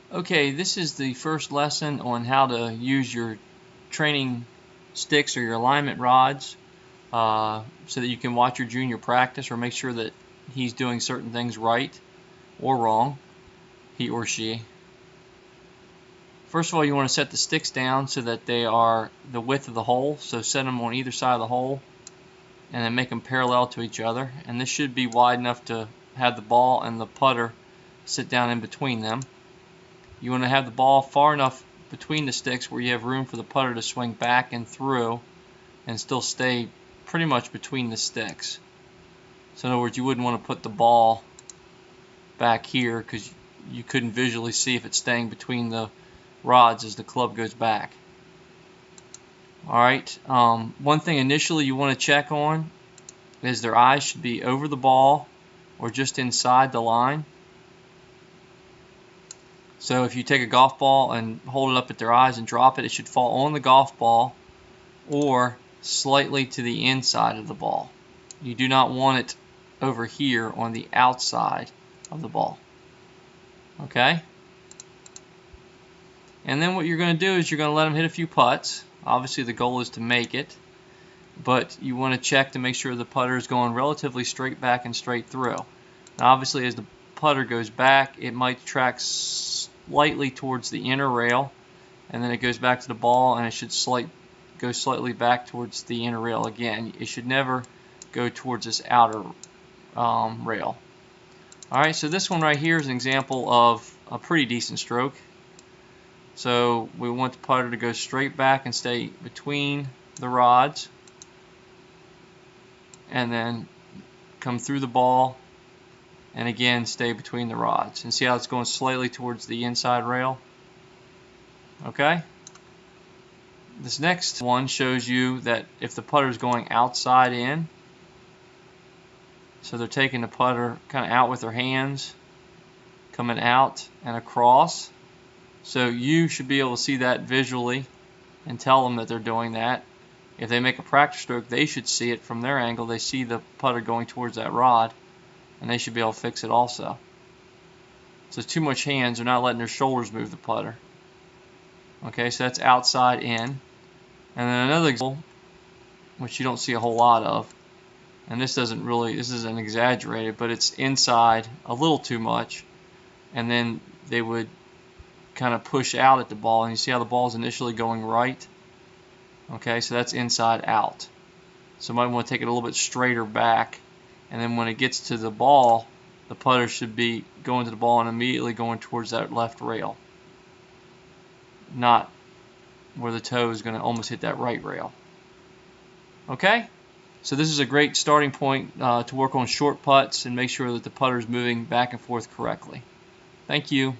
Okay, this is the first lesson on how to use your training sticks or your alignment rods so that you can watch your junior practice or make sure that he's doing certain things right or wrong, he or she. First of all, you want to set the sticks down so that they are the width of the hole, so set them on either side of the hole and then make them parallel to each other, and this should be wide enough to have the ball and the putter sit down in between them. You want to have the ball far enough between the sticks where you have room for the putter to swing back and through and still stay pretty much between the sticks. So in other words, you wouldn't want to put the ball back here because you couldn't visually see if it's staying between the rods as the club goes back. Alright, one thing initially you want to check on is their eyes should be over the ball or just inside the line. So if you take a golf ball and hold it up at their eyes and drop it, it should fall on the golf ball or slightly to the inside of the ball. You do not want it over here on the outside of the ball. Okay? And then what you're going to do is you're going to let them hit a few putts. Obviously the goal is to make it, but you want to check to make sure the putter is going relatively straight back and straight through. Now obviously as the putter goes back, it might track slightly towards the inner rail, and then it goes back to the ball and it should go slightly back towards the inner rail again. It should never go towards this outer rail. Alright, so this one right here is an example of a pretty decent stroke. So we want the putter to go straight back and stay between the rods and then come through the ball and again stay between the rods. And see how it's going slightly towards the inside rail? Okay? This next one shows you that if the putter is going outside in, so they're taking the putter kind of out with their hands, coming out and across. So you should be able to see that visually and tell them that they're doing that. If they make a practice stroke, they should see it from their angle. They see the putter going towards that rod, and they should be able to fix it also. So too much hands, they're not letting their shoulders move the putter. Okay, so that's outside in. And then another example, which you don't see a whole lot of, and this isn't exaggerated, but it's inside a little too much, and then they would kind of push out at the ball, and you see how the ball is initially going right. Okay, so that's inside out. So you might want to take it a little bit straighter back, and then when it gets to the ball, the putter should be going to the ball and immediately going towards that left rail, not where the toe is going to almost hit that right rail. Okay, so this is a great starting point to work on short putts and make sure that the putter is moving back and forth correctly. Thank you.